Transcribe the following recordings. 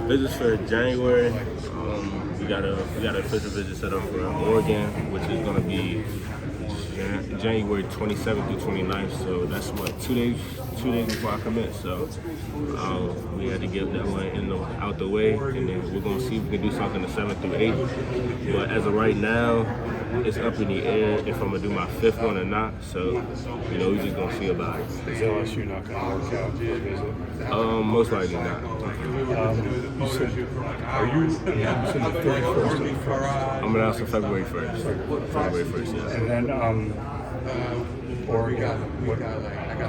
Visits for January. We got an official visit set up for Oregon, which is going to be January 27th through 29th. So that's what 2 days before I commit. So we had to get that one out the way, and then we're going to see if we can do something the 7th through 8th. But as of right now, it's up in the air if I'm gonna do my 5th one or not. So, we're just gonna see about it. Is LSU not gonna work out for a visit? Most likely not. You said the 31st and 1st. I'm announcing February 1st. February 1st, yeah. And then Oregon, what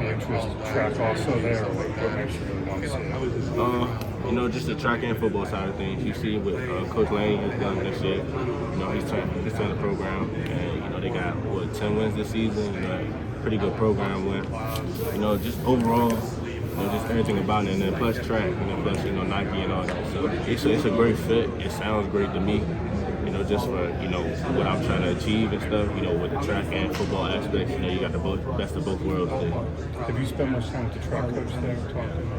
interest track also there, or what makes you really want to see it? Just the track and football side of things. You see what Coach Lane has done this year. He's turned the program, and they got 10 wins this season. Pretty good program win. Just overall, just everything about it, and then plus track, and then plus Nike and all that. So it's a great fit. It sounds great to me. Just for what I'm trying to achieve and stuff. With the track and football aspects. You got the best of both worlds there. Have you spent much time with the track coach there talking?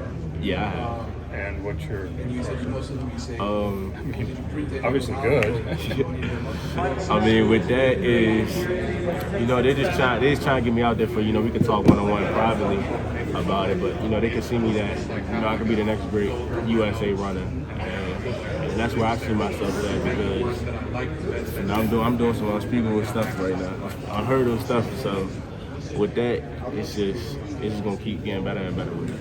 Yeah, I have. And what's your obviously good. I mean, with that is, they just trying to get me out there for, we can talk one-on-one privately about it, but they can see me that, I could be the next great USA runner. And that's where I see myself at, because I'm doing some unspeakable stuff right now. Unheard of stuff, so with that, it's just gonna keep getting better and better with it.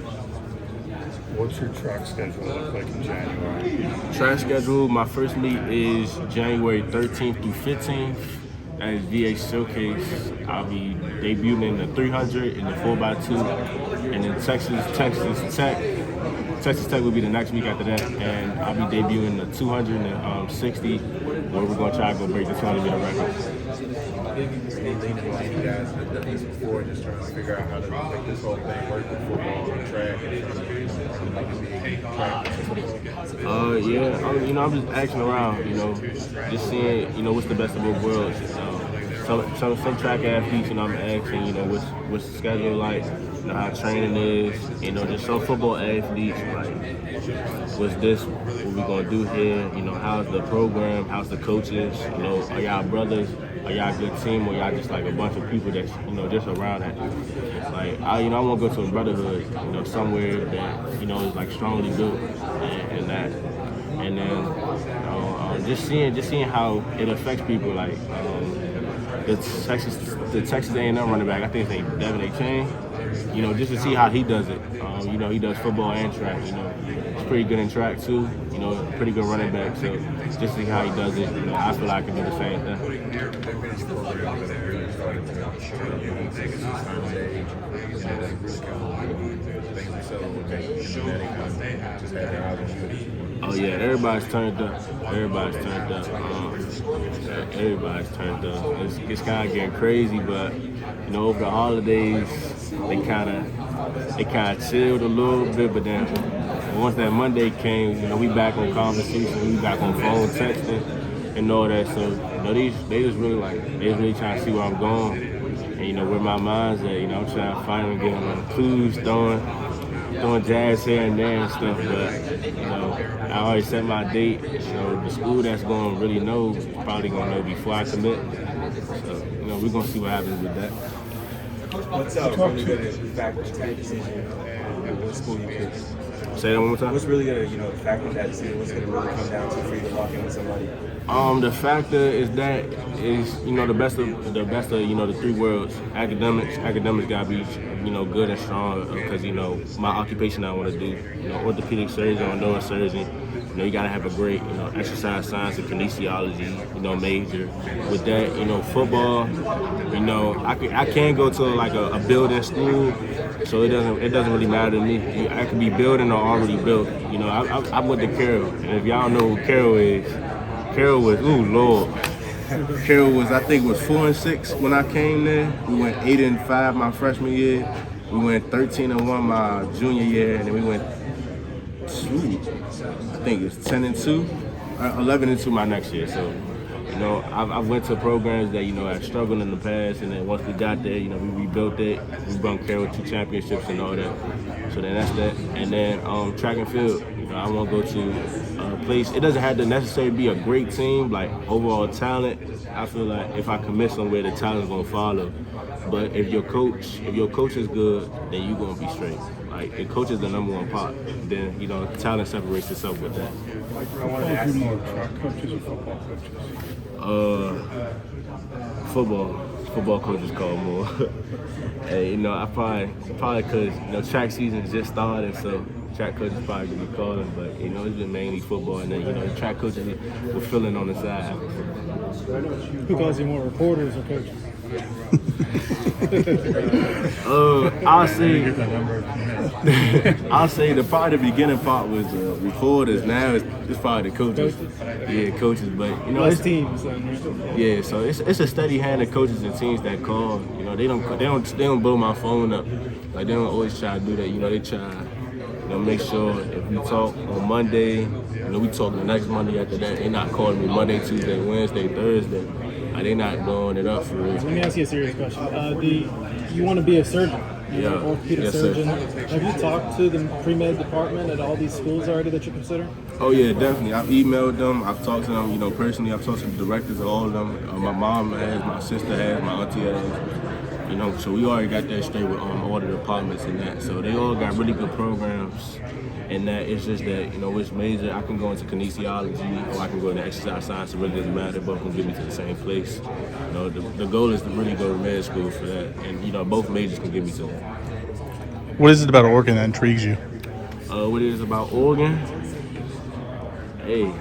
What's your track schedule look like in January? Track schedule, my first meet is January 13th through 15th at VA Showcase. I'll be debuting in the 300 and the 4x2, and then Texas Tech will be the next week after that, and I'll be debuting the 200 and 60, where we're gonna try to go break the 200-meter record. You guys the piece before, just trying to figure out how to make this whole thing work with football and track I'm just asking around, just seeing, what's the best of both worlds. Some track athletes, I'm asking, what's the schedule like, how training is, just some football athletes, like, what's this, what we gonna do here, how's the program, how's the coaches, are y'all brothers, are y'all a good team, or y'all just like a bunch of people that's, just around that. Like, I want to go to a brotherhood, somewhere that, is like strongly built and that. And then just seeing how it affects people, like the Texas A&M running back, I think his name Devin A. Chain, just to see how he does it. He does football and track, he's pretty good in track too, pretty good running back, so just to see how he does it, I feel like I can do the same thing. Oh yeah, everybody's turned up. It's kind of getting crazy, but over the holidays, they kind of chilled a little bit. But then once that Monday came, we back on conversation, we back on phone texting and all that. So they just really trying to see where I'm going, and where my mind's at. I'm trying to find and get on clues, throwing jazz here and there and stuff, but I already set my date. The school that's going to really know is probably going to know before I commit. So we're going to see what happens with that. What's up? Really good at factors that decision and what school you pick? Say that one more time. What's really going to factor that decision? What's going to really come down to for you to lock in with somebody? The factor is the best of the three worlds. Academics gotta be good and strong, because my occupation I want to do, orthopedic surgeon or neurosurgeon. You gotta have a great exercise science and kinesiology major. With that, football, I can't go to like a building school, so it doesn't really matter to me. I could be building or already built. I went to Carroll, and if y'all know who Carroll is. Carroll was, Carroll was, I think, was 4-6 when I came there. We went 8-5 my freshman year. We went 13-1 my junior year, and then we went I think it's 10-2, 11-2 my next year. So You know, I went to programs that, you know, had struggled in the past, and then once we got there, you know, we rebuilt it. We won Carroll 2 championships and all that. So then that's that. And then track and field. You know, I want to go to a place. It doesn't have to necessarily be a great team, like overall talent. I feel like if I commit somewhere, the talent's gonna follow. But if your coach is good, then you're gonna be straight. Like the coach is the number one part. Then, you know, talent separates itself with that. I wanted to ask you more track coaches or football coaches? Football coaches call more. Hey, you know, I probably because, you know, track season just started, so track coaches probably gonna be calling, but, you know, it's been mainly football, and then, you know, the track coaches were filling on the side. Who calls you more, reporters or coaches? I'll say probably the beginning part was reporters. Now it's probably the coaches. Yeah, coaches. But, you know, Less teams. Yeah, so it's a steady hand of coaches and teams that call. You know, they don't blow my phone up. Like, they don't always try to do that. You know, they try, you know, make sure if we talk on Monday, you know, we talk the next Monday after that. They're not calling me Monday, Tuesday, Wednesday, Thursday. Like, they're not blowing it up for real. Let me ask you a serious question. You want to be a surgeon? You're an orthopedic surgeon. Sir. Have you talked to the pre-med department at all these schools already that you consider? Oh yeah, definitely. I've emailed them. I've talked to them. You know, personally, I've talked to the directors of all of them. My mom has, my sister has, my auntie has. You know, so we already got that straight with all the departments and that. So they all got really good programs. And that it's just that, you know, which major, I can go into kinesiology or I can go into exercise science. It really doesn't matter. Both can get me to the same place. You know, the goal is to really go to med school for that. And, you know, both majors can get me to that. What is it about Oregon that intrigues you? What it is about Oregon? Hey,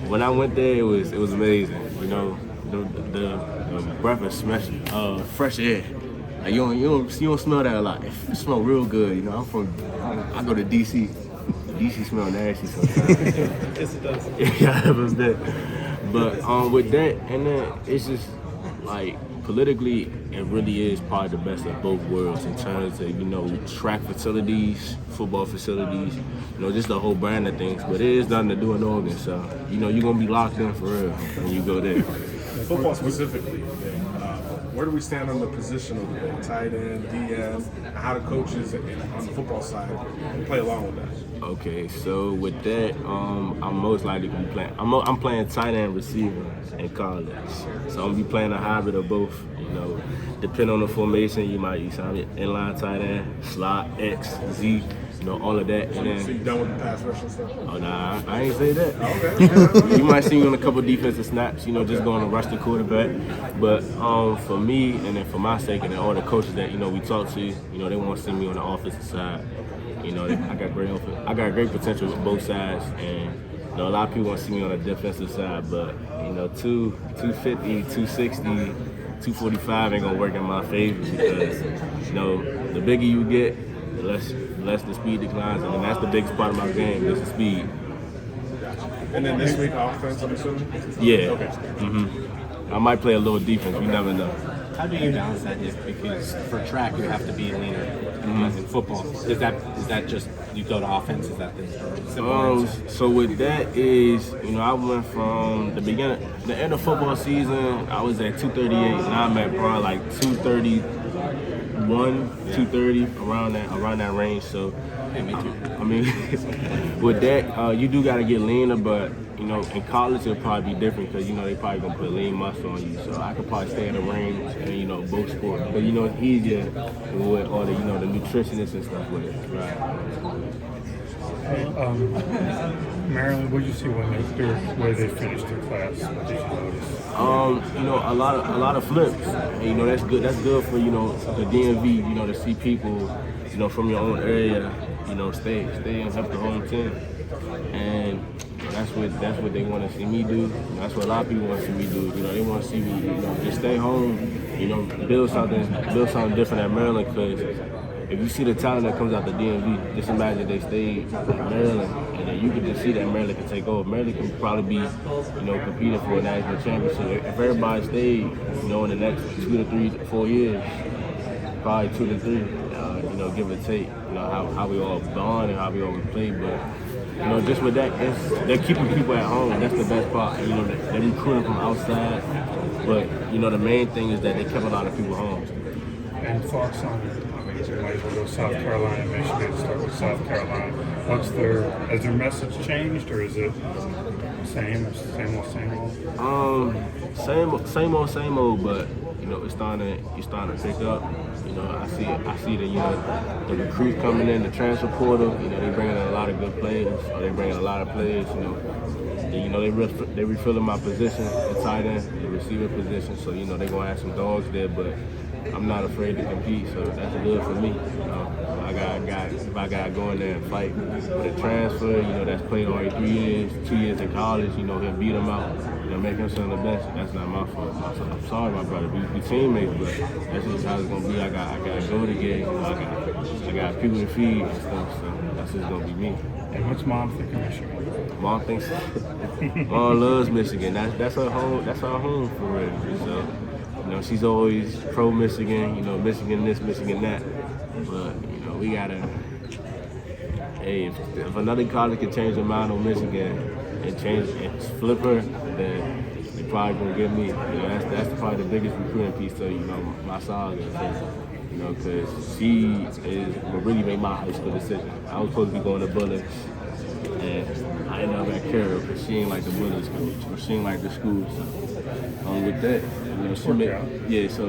when I went there, it was amazing. You know, the breath of fresh air. Like you don't smell that a lot. It smells real good. You know, I go to DC. DC smell nasty sometimes. Yes, it does. Yeah, I haven't been. But with that, and then it's just like politically, it really is probably the best of both worlds in terms of, you know, track facilities, football facilities, you know, just the whole brand of things. But it is nothing to do in Oregon, so, you know, you're gonna be locked in for real when you go there. Football specifically, where do we stand on the position of the tight end, DN, and how the coaches on the football side play along with that? Okay, so with that, I'm most likely gonna be playing. I'm playing tight end receiver in college, so I'm gonna be playing a hybrid of both. You know, depending on the formation, you might use inline tight end, slot, X, Z. You know, all of that. And then, So you done with the pass rush and stuff? Oh, nah, I ain't say that. Okay. You might see me on a couple defensive snaps, you know, just going to rush the quarterback. But for me, and then for my sake, and then all the coaches that, you know, we talk to, you know, they want to see me on the offensive side. You know, I got great potential with both sides, and, you know, a lot of people want to see me on the defensive side, but, you know, 250, 260, 245 ain't gonna work in my favor because, you know, the bigger you get, the less the speed declines, and that's the biggest part of my game is the speed. And then this week, offense, I'm assuming? Yeah. Okay. Mm-hmm. I might play a little defense. You never know. How do you balance that? Because for track you have to be leaner. As in football, is that just you go to offense? Is that the simple answer? So with that is, you know, I went from the end of football season, I was at 238, and I'm at probably like 231, 230, around that range. So, Yeah, me too. I mean, with that, you do got to get leaner, but, you know, in college it'll probably be different because, you know, they probably going to put lean muscle on you. So I could probably stay in the range and, you know, both sports. But, you know, it's easier with all the, you know, the nutritionists and stuff with it. Right. Maryland, what did you see where they finished their class? What did you notice? You know, a lot of flips. And, you know, that's good. That's good for, you know, the DMV. You know, to see people, you know, from your own area, you know, stay and help the home team. And that's what they want to see me do. That's what a lot of people want to see me do. You know, they want to see me, you know, just stay home. You know, build something different at Maryland. Because if you see the talent that comes out the DMV, just imagine they stayed at Maryland, and then you can just see that Maryland can take over. Maryland can probably be, you know, competing for a national championship. If everybody stayed, you know, in the next 2 to 3 to 4 years, probably 2 to 3, you know, give or take, you know, how we all bond and how we all play. But you know, just with that, they're keeping people at home. That's the best part. You know, they're recruiting from outside, but you know, the main thing is that they kept a lot of people home. And thoughts on, I mean, you might as well go South Carolina, Michigan, start with South Carolina. Has their message changed, or is it same old? Same old, but you know, it's starting to pick up. You know, I see the the recruits coming in, the transfer portal. You know, they bringing in a lot of good players, or they bringing a lot of players. They refilling my position, the tight end, the receiver position. So you know, they're gonna have some dogs there, but I'm not afraid to compete. So that's good for me. You know, if I got to go in there and fight with a transfer, you know, that's played already 3 years, 2 years in college. You know, he'll beat him out. You know, make him some of the best. That's not my fault. I'm sorry, my brother. We teammates, but that's just how it's gonna be. I got to go to games. I got people to feed and stuff. So that's just gonna be me. And what's Mom think of Michigan? Mom loves Michigan. That's her home. That's her home for real. So you know, she's always pro Michigan. You know, Michigan this, Michigan that. But you know, we gotta. Hey, if another college can change their mind on Michigan and flip her, then they probably gonna get me. You know, that's probably the biggest recruiting piece to my saga. You know, because she will really make my high school decision. I was supposed to be going to Bullets, and I ended up at Carroll because she ain't like the Bullets coach, or she ain't like the school. So with that, you know, so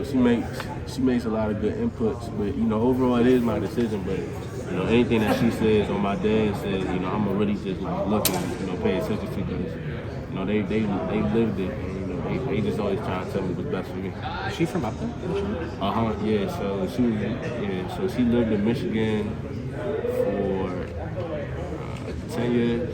she makes a lot of good inputs. But you know, overall, it is my decision. But you know, anything that she says or my dad says, you know, I'm gonna really just like look and pay attention to because you know they lived it. And, you know, they just always trying to tell me what's best for me. Is she from up there? Yeah. So she lived in Michigan for 10 years,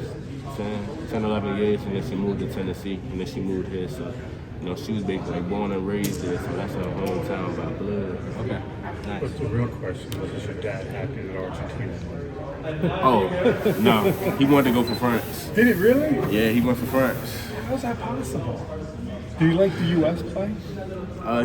10, 11 years, and then she moved to Tennessee, and then she moved here. So you know, she was basically like born and raised there, so that's her hometown by blood. Okay. Nice. But the real question is your dad happy that Argentina won? Oh, no. He wanted to go for France. Did it really? Yeah, he went for France. How's that possible? Do you like the U.S. play?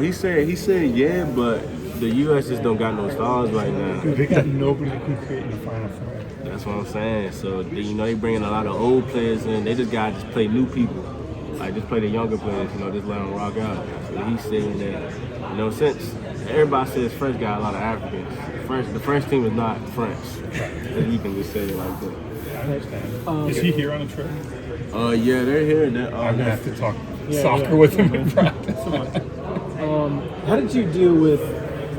He said yeah, but the U.S. just don't got no stars right now. Dude, they got nobody who can create in the Final Four. That's what I'm saying. So, you know, they bringing a lot of old players in. They just got to just play new people. Like, just play the younger players, you know, just let them rock out. So he's saying that, you know, since everybody says French got a lot of Africans, the French team is not French. You can just say it like that. I understand. Is he here on a trip? Yeah, they're here. I'm going to have to talk soccer with him in practice. How did you deal with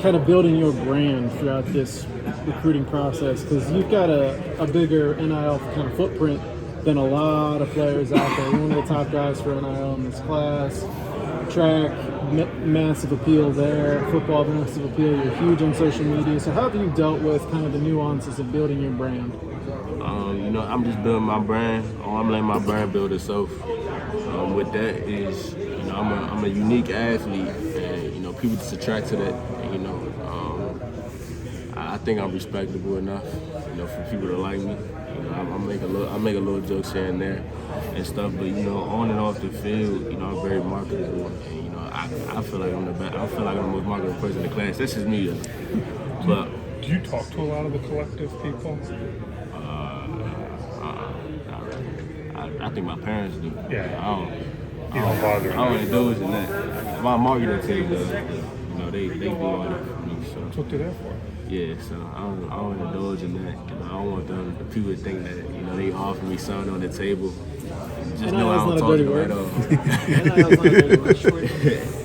kind of building your brand throughout this recruiting process? Because you've got a bigger NIL kind of footprint than a lot of players out there. You're one of the top guys for NIL in this class. Track, massive appeal there. Football, massive appeal. You're huge on social media. So how have you dealt with kind of the nuances of building your brand? You know, I'm just building my brand. I'm letting my brand build itself. With that is, you know, I'm a unique athlete, and you know, people just attract to that. And, you know, I think I'm respectable enough, you know, for people to like me. You know, I make a little jokes here and there and stuff, but you know, on and off the field, you know, I'm very marketable, and you know, I feel like I'm the best. I feel like I'm the most marketable person in the class. That's just me, though. But do you talk to a lot of the collective people? I think my parents do. Yeah. I don't bother. I don't indulge in that. My marketing team does. You know, they do all that for me. So that's what they're there for. Yeah, so I don't indulge in that. You know, I don't want the people to think that, you know, they offer me something on the table. Just know I don't talk to them at all.